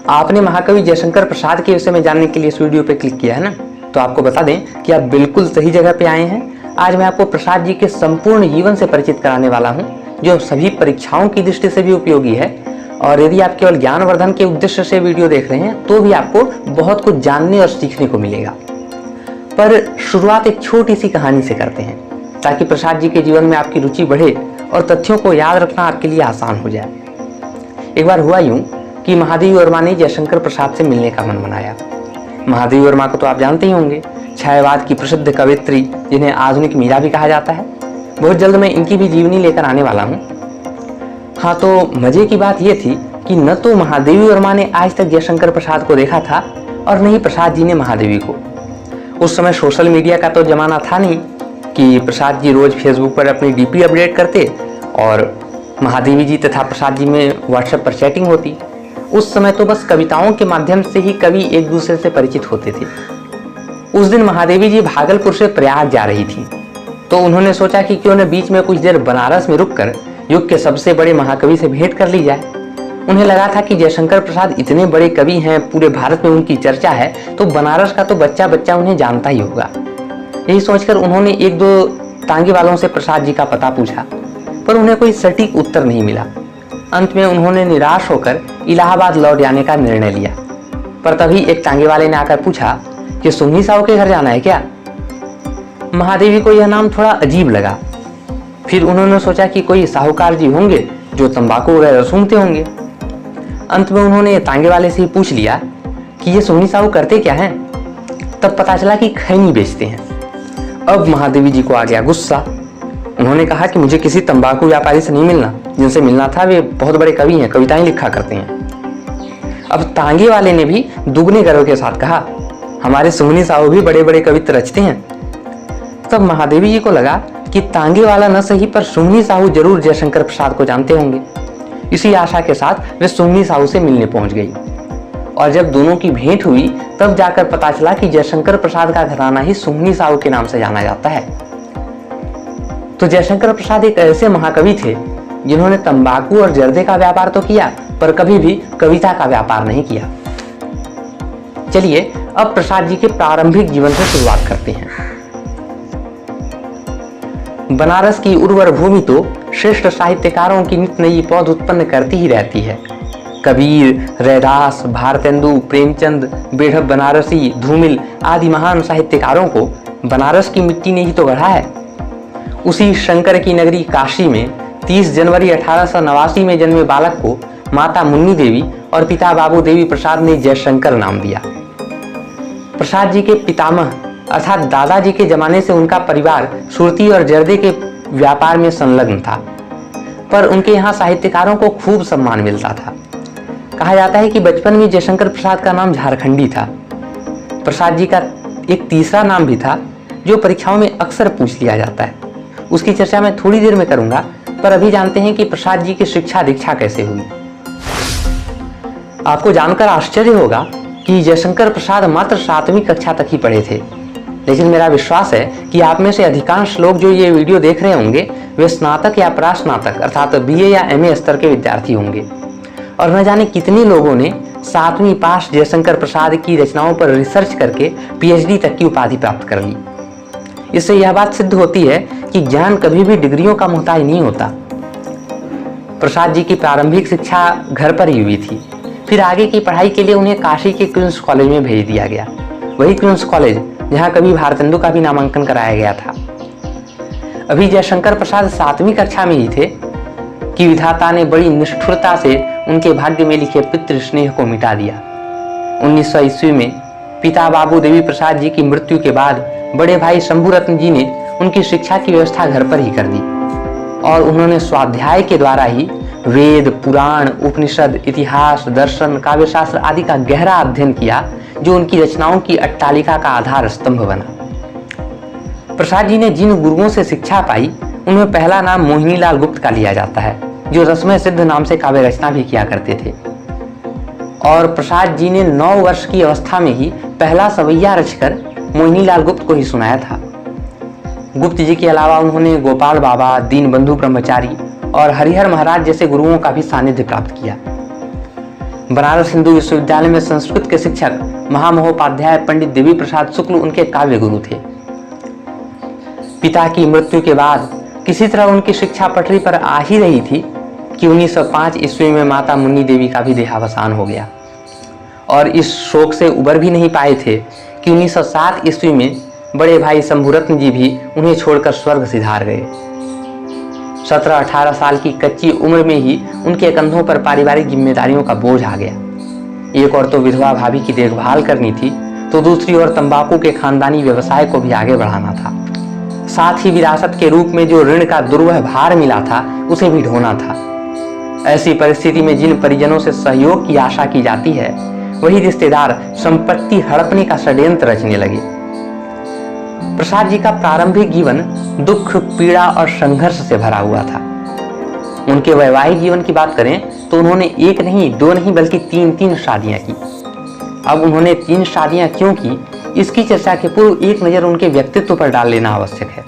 आपने महाकवि जयशंकर प्रसाद के विषय में जानने के लिए इस वीडियो पे क्लिक किया है ना, तो आपको बता दें कि आप बिल्कुल सही जगह पे आए हैं। आज मैं आपको प्रसाद जी के संपूर्ण जीवन से परिचित कराने वाला हूं, जो सभी परीक्षाओं की दृष्टि से भी उपयोगी है। और यदि आप केवल ज्ञानवर्धन के उद्देश्य से वीडियो देख रहे हैं तो भी आपको बहुत कुछ जानने और सीखने को मिलेगा। पर शुरुआत एक छोटी सी कहानी से करते हैं, ताकि प्रसाद जी के जीवन में आपकी रुचि बढ़े और तथ्यों को याद रखना आपके लिए आसान हो जाए। एक बार हुआ यूं कि महादेवी वर्मा ने जयशंकर प्रसाद से मिलने का मन बनाया। महादेवी वर्मा को तो आप जानते ही होंगे, छायावाद की प्रसिद्ध कवयित्री, जिन्हें आधुनिक मीरा भी कहा जाता है। बहुत जल्द मैं इनकी भी जीवनी लेकर आने वाला हूँ। हाँ, तो मजे की बात यह थी कि न तो महादेवी वर्मा ने आज तक जयशंकर प्रसाद को देखा था और न ही प्रसाद जी ने महादेवी को। उस समय सोशल मीडिया का तो जमाना था नहीं कि प्रसाद जी रोज फेसबुक पर अपनी डीपी अपडेट करते और महादेवी जी तथा प्रसाद जी में व्हाट्सएप पर चैटिंग होती। उस समय तो बस कविताओं के माध्यम से ही कवि एक दूसरे से परिचित होते थे। उस दिन महादेवी जी भागलपुर से प्रयाग जा रही थी, तो उन्होंने सोचा कि क्यों न बीच में कुछ देर बनारस में रुककर युग के सबसे बड़े महाकवि से भेंट कर ली जाए। उन्हें लगा था कि जयशंकर प्रसाद इतने बड़े कवि हैं, पूरे भारत में उनकी चर्चा है, तो बनारस का तो बच्चा बच्चा उन्हें जानता ही होगा। यही सोचकर उन्होंने एक दो तांगे वालों से प्रसाद जी का पता पूछा, पर उन्हें कोई सटीक उत्तर नहीं मिला। अंत में उन्होंने निराश होकर इलाहाबाद लौट जाने का निर्णय लिया। पर तभी एक तांगे वाले ने आकर पूछा कि सुन्नी साहू के घर जाना है क्या। महादेवी को यह नाम थोड़ा अजीब लगा। फिर उन्होंने सोचा कि कोई साहूकार जी होंगे जो तंबाकू वगैरह सूंघते होंगे। अंत में उन्होंने तांगे वाले से ही पूछ लिया कि ये सुन्नी साहू करते क्या हैं। तब पता चला कि खैनी बेचते हैं। अब महादेवी जी को आ गया गुस्सा। उन्होंने कहा कि मुझे किसी तंबाकू व्यापारी से नहीं मिलना, जिनसे मिलना था वे बहुत बड़े कवि हैं, कविताएं लिखा करते हैं। अब तांगे वाले ने भी दुगने गर्व के साथ कहा, हमारे सुन्नी साहू भी बड़े बड़े कवित्र रचते हैं। तब महादेवी जी को लगा कि तांगे वाला न सही पर सुन्नी साहू जरूर जयशंकर प्रसाद को जानते होंगे। इसी आशा के साथ वे सुन्नी साहू से मिलने पहुंच गई। और जब दोनों की भेंट हुई तब जाकर पता चला कि जयशंकर प्रसाद का घराना ही सुन्नी साहू के नाम से जाना जाता है। तो जयशंकर प्रसाद एक ऐसे महाकवि थे जिन्होंने तंबाकू और जर्दे का व्यापार तो किया, पर कभी भी कविता का व्यापार नहीं किया। चलिए अब प्रसाद जी के प्रारंभिक जीवन से शुरुआत करते हैं। बनारस की उर्वर भूमि तो श्रेष्ठ साहित्यकारों की नित नई पौध उत्पन्न करती ही रहती है। कबीर, रैदास, भारतेंदु, प्रेमचंद, बेढ़ब बनारसी, धूमिल आदि महान साहित्यकारों को बनारस की मिट्टी ने ही तो गढ़ा है। उसी शंकर की नगरी काशी में 30 जनवरी 1889 में जन्मे बालक को माता मुन्नी देवी और पिता बाबू देवी प्रसाद ने जयशंकर नाम दिया। प्रसाद जी के पितामह अर्थात दादाजी के जमाने से उनका परिवार सुरती और जर्दे के व्यापार में संलग्न था, पर उनके यहाँ साहित्यकारों को खूब सम्मान मिलता था। कहा जाता है कि बचपन में जयशंकर प्रसाद का नाम झारखंडी था। प्रसाद जी का एक तीसरा नाम भी था जो परीक्षाओं में अक्सर पूछ लिया जाता है। उसकी चर्चा मैं थोड़ी देर में करूंगा, पर अभी जानते हैं कि प्रसाद जी की शिक्षा दीक्षा कैसे हुई। आपको जानकर आश्चर्य होगा कि जयशंकर प्रसाद मात्र 7वीं कक्षा तक ही पढ़े थे, लेकिन मेरा विश्वास है कि आप में से अधिकांश लोग जो ये वीडियो देख रहे होंगे वे स्नातक या प्रास्नातक अर्थात बीए या एमए स्तर के विद्यार्थी होंगे। और न जाने कितने लोगों ने 7वीं पास जयशंकर प्रसाद की रचनाओं पर रिसर्च करके पीएचडी तक की उपाधि प्राप्त कर ली। इससे यह बात सिद्ध होती है कि ज्ञान कभी भी डिग्रियों का मोहताज नहीं होता। प्रसाद जी की प्रारंभिक शिक्षा घर पर ही हुई थी। फिर आगे की पढ़ाई के लिए उन्हें काशी के क्वींस कॉलेज में भेज दिया गया। वही क्वींस कॉलेज जहां कवि भारतेंदु का भी नामांकन कराया गया था। अभी जयशंकर प्रसाद 7वीं कक्षा में ही थे कि विधाता ने बड़ी निष्ठुरता से उनके भाग्य में लिखे पितृ स्नेह को मिटा दिया। 1900 ईस्वी में पिता बाबू देवी प्रसाद जी की मृत्यु के बाद बड़े भाई शंभू रत्न जी ने उनकी शिक्षा की व्यवस्था घर पर ही कर दी और उन्होंने स्वाध्याय के द्वारा ही वेद, पुराण, उपनिषद, इतिहास, दर्शन, काव्यशास्त्र आदि का गहरा अध्ययन किया, जो उनकी रचनाओं की अट्टालिका का आधार स्तंभ बना। प्रसाद जी ने जिन गुरुओं से शिक्षा पाई उनमें पहला नाम मोहिनीलाल गुप्त का लिया जाता है, जो रसमय सिद्ध नाम से काव्य रचना भी किया करते थे। और प्रसाद जी ने 9 वर्ष की अवस्था में ही पहला सवैया रचकर मोहिनीलाल गुप्त को ही सुनाया था। गुप्त जी के अलावा उन्होंने गोपाल बाबा, दीनबंधु ब्रह्मचारी और हरिहर महाराज जैसे गुरुओं का भी सानिध्य प्राप्त किया। बनारस हिंदू विश्वविद्यालय में संस्कृत के शिक्षक महामहोपाध्याय पंडित देवी प्रसाद शुक्ल उनके काव्य गुरु थे। पिता की मृत्यु के बाद किसी तरह उनकी शिक्षा पटरी पर आ ही रही थी कि 1905 ईस्वी में माता मुन्नी देवी का भी देहावसान हो गया और इस शोक से उबर भी नहीं पाए थे कि 1907 ईस्वी में बड़े भाई शंभुरत्न जी भी उन्हें छोड़कर स्वर्ग सिधार गए। 17-18 साल की कच्ची उम्र में ही उनके कंधों पर पारिवारिक जिम्मेदारियों का बोझ आ गया। एक और तो विधवा भाभी की देखभाल करनी थी, तो दूसरी ओर तंबाकू के खानदानी व्यवसाय को भी आगे बढ़ाना था। साथ ही विरासत के रूप में जो ऋण का दुर्वह भार मिला था उसे भी ढोना था। ऐसी परिस्थिति में जिन परिजनों से सहयोग की आशा की जाती है, वही रिश्तेदार संपत्ति हड़पने का षड्यंत्र रचने लगे। प्रसाद जी का प्रारंभिक जीवन दुख, पीड़ा और संघर्ष से भरा हुआ था। उनके वैवाहिक जीवन की बात करें तो उन्होंने एक नहीं, दो नहीं, बल्कि तीन शादियां की। अब उन्होंने 3 शादियां क्यों की, इसकी चर्चा के पूर्व एक नज़र उनके व्यक्तित्व पर डाल लेना आवश्यक है।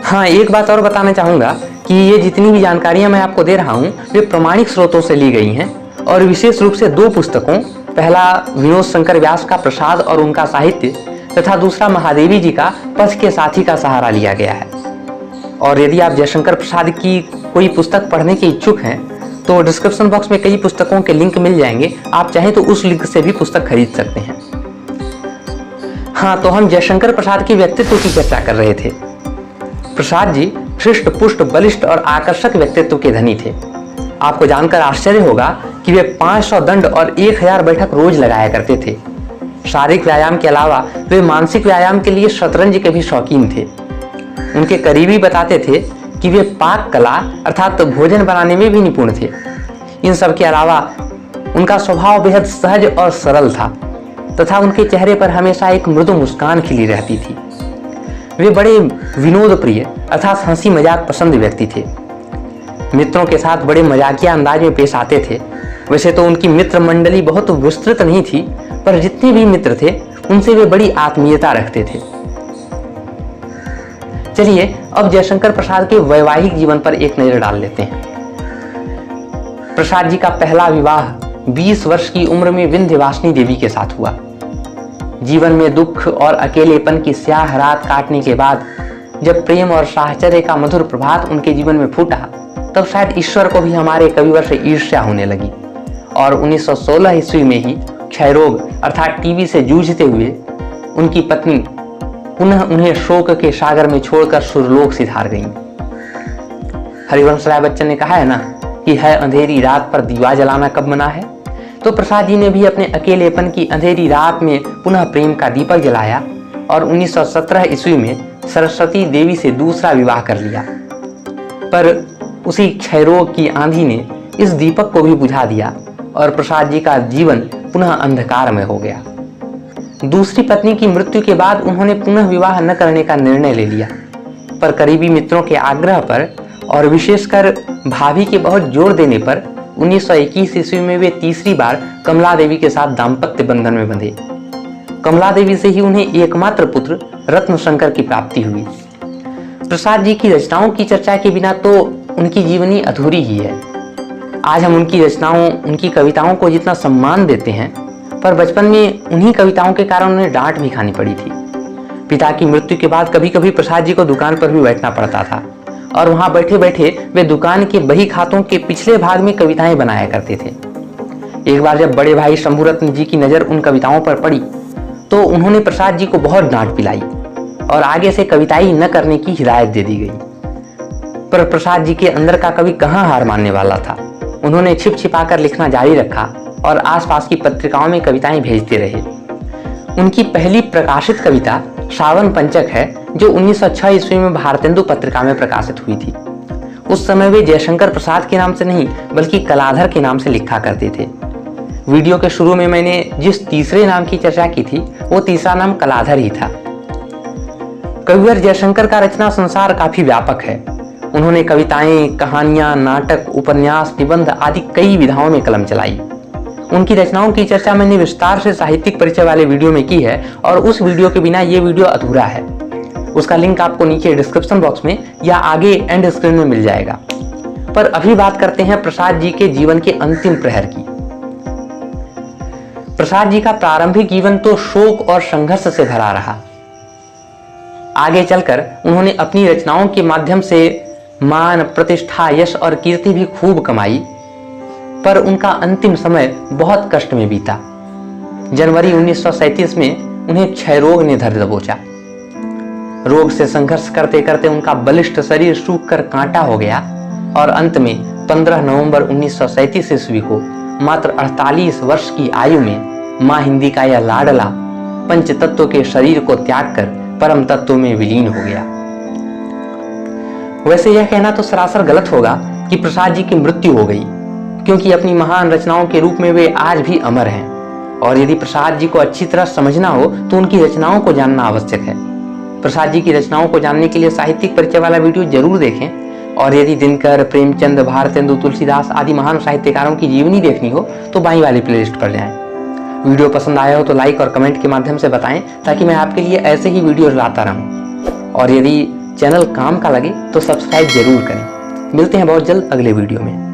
हाँ, एक बात और बताना चाहूँगा कि ये जितनी भी जानकारियाँ मैं आपको दे रहा हूँ वे प्रमाणिक स्रोतों से ली गई हैं और विशेष रूप से 2 पुस्तकों, पहला विनोद शंकर व्यास का प्रसाद और उनका साहित्य तथा दूसरा महादेवी जी का पथ के साथी का सहारा लिया गया है। और यदि आप जयशंकर प्रसाद की कोई पुस्तक पढ़ने के इच्छुक हैं तो डिस्क्रिप्शन बॉक्स में कई पुस्तकों के लिंक मिल जाएंगे, आप चाहें तो उस लिंक से भी पुस्तक खरीद सकते हैं। हाँ, तो हम जयशंकर प्रसाद के व्यक्तित्व की चर्चा कर रहे थे। प्रसाद जी हृष्ट पुष्ट, बलिष्ठ और आकर्षक व्यक्तित्व के धनी थे। आपको जानकर आश्चर्य होगा कि वे 500 दंड और 1000 बैठक रोज लगाया करते थे। शारीरिक व्यायाम के अलावा वे मानसिक व्यायाम के लिए शतरंज के भी शौकीन थे। उनके करीबी बताते थे कि वे पाक कला अर्थात भोजन बनाने में भी निपुण थे। इन सब के अलावा उनका स्वभाव बेहद सहज और सरल था तथा उनके चेहरे पर हमेशा एक मृदु मुस्कान खिली रहती थी। वे बड़े विनोद प्रिय अर्थात हंसी मजाक पसंद व्यक्ति थे। मित्रों के साथ बड़े मजाकिया अंदाज में पेश आते थे। वैसे तो उनकी मित्र मंडली बहुत विस्तृत नहीं थी, पर जितने भी मित्र थे उनसे वे बड़ी आत्मीयता रखते थे। चलिए अब जयशंकर प्रसाद के वैवाहिक जीवन पर एक नजर डाल लेते हैं। प्रसाद जी का पहला विवाह 20 वर्ष की उम्र में विंध्यवासिनी देवी के साथ हुआ। जीवन में दुख और अकेलेपन की स्याह रात काटने के बाद जब प्रेम और साहचर्य का मधुर प्रभात उनके जीवन में फूटा, तब शायद ईश्वर को भी हमारे कविवर से ईर्ष्या होने लगी और 1916 ईस्वी में ही क्षय रोग अर्थात टीबी से जूझते हुए उनकी पत्नी पुनः उन्हें शोक के सागर में छोड़कर सुरलोक सिधार गईं। हरिवंश राय बच्चन ने कहा है ना कि है अंधेरी रात पर दीवा जलाना कब मना है, तो प्रसाद जी ने भी अपने अकेलेपन की अंधेरी रात में पुनः प्रेम का दीपक जलाया और 1917 ईस्वी में सरस्वती देवी से दूसरा विवाह कर लिया। पर उसी क्षय रोग की आंधी ने इस दीपक को भी बुझा दिया और प्रसाद जी का जीवन पुनः अंधकार में हो गया। दूसरी पत्नी की मृत्यु के बाद उन्होंने पुनः विवाह न करने का निर्णय ले लिया, पर करीबी मित्रों के आग्रह पर और विशेषकर भाभी के बहुत जोर देने पर 1921 ईस्वी में वे तीसरी बार कमला देवी के साथ दाम्पत्य बंधन में बंधे। कमला देवी से ही उन्हें एकमात्र पुत्र रत्न शंकर की प्राप्ति हुई। प्रसाद जी की रचनाओं की चर्चा के बिना तो उनकी जीवनी अधूरी ही है। आज हम उनकी रचनाओं, उनकी कविताओं को जितना सम्मान देते हैं, पर बचपन में उन्हीं कविताओं के कारण उन्हें डांट भी खानी पड़ी थी। पिता की मृत्यु के बाद कभी कभी प्रसाद जी को दुकान पर भी बैठना पड़ता था और वहां बैठे बैठे वे दुकान के बही खातों के पिछले भाग में कविताएं बनाया करते थे। एक बार जब बड़े भाई शंभुरत्न जी की नजर उन कविताओं पर पड़ी तो उन्होंने प्रसाद जी को बहुत डांट पिलाई और आगे से कविताई न करने की हिदायत दे दी गई। पर प्रसाद जी के अंदर का कवि कहाँ हार मानने वाला था। उन्होंने छिप छिपाकर लिखना जारी रखा और आसपास की पत्रिकाओं में कविताएं भेजते रहे। उनकी पहली प्रकाशित कविता सावन पंचक है, जो 1906 ईस्वी में भारतेंदु पत्रिका में प्रकाशित हुई थी। उस समय वे जयशंकर प्रसाद के नाम से नहीं बल्कि कलाधर के नाम से लिखा करते थे। वीडियो के शुरू में मैंने जिस तीसरे नाम की चर्चा की थी वो तीसरा नाम कलाधर ही था। कविवर जयशंकर का रचना संसार काफी व्यापक है। उन्होंने कविताएं, कहानियां, नाटक, उपन्यास, निबंध आदि कई विधाओं में कलम चलाई। उनकी रचनाओं की चर्चा मैंने विस्तार से साहित्यिक परिचय वाले वीडियो में की है और उस वीडियो के बिना ये वीडियो अधूरा है। उसका लिंक आपको नीचे डिस्क्रिप्शन बॉक्स में या आगे एंड स्क्रीन में मिल जाएगा। पर अभी बात करते हैं प्रसाद जी के जीवन के अंतिम प्रहर की। प्रसाद जी का प्रारंभिक जीवन तो शोक और संघर्ष से भरा रहा। आगे चलकर उन्होंने अपनी रचनाओं के माध्यम से मान, प्रतिष्ठा, यश और कीर्ति भी खूब कमाई, पर उनका अंतिम समय बहुत कष्ट में बीता। जनवरी 1937 में उन्हें क्षय रोग ने धर दबोचा। रोग से संघर्ष करते करते उनका बलिष्ठ शरीर सूख कर कांटा हो गया और अंत में 15 नवंबर 1937 ईस्वी को मात्र 48 वर्ष की आयु में मां हिंदी का यह लाडला पंच तत्व के शरीर को त्याग कर परम तत्व में विलीन हो गया। वैसे यह कहना तो सरासर गलत होगा कि प्रसाद जी की मृत्यु हो गई, क्योंकि अपनी महान रचनाओं के रूप में वे आज भी अमर हैं। और यदि प्रसाद जी को अच्छी तरह समझना हो तो उनकी रचनाओं को जानना आवश्यक है। प्रसाद जी की रचनाओं को जानने के लिए साहित्यिक परिचय वाला वीडियो जरूर देखें। और यदि दिनकर, प्रेमचंद, भारतेंदु, तुलसीदास आदि महान साहित्यकारों की जीवनी देखनी हो तो बाईं वाली प्लेलिस्ट पर जाएं। वीडियो पसंद आया हो तो लाइक और कमेंट के माध्यम से बताएं, ताकि मैं आपके लिए ऐसे ही वीडियो लाता रहूं। और यदि चैनल काम का लगे तो सब्सक्राइब जरूर करें। मिलते हैं बहुत जल्द अगले वीडियो में।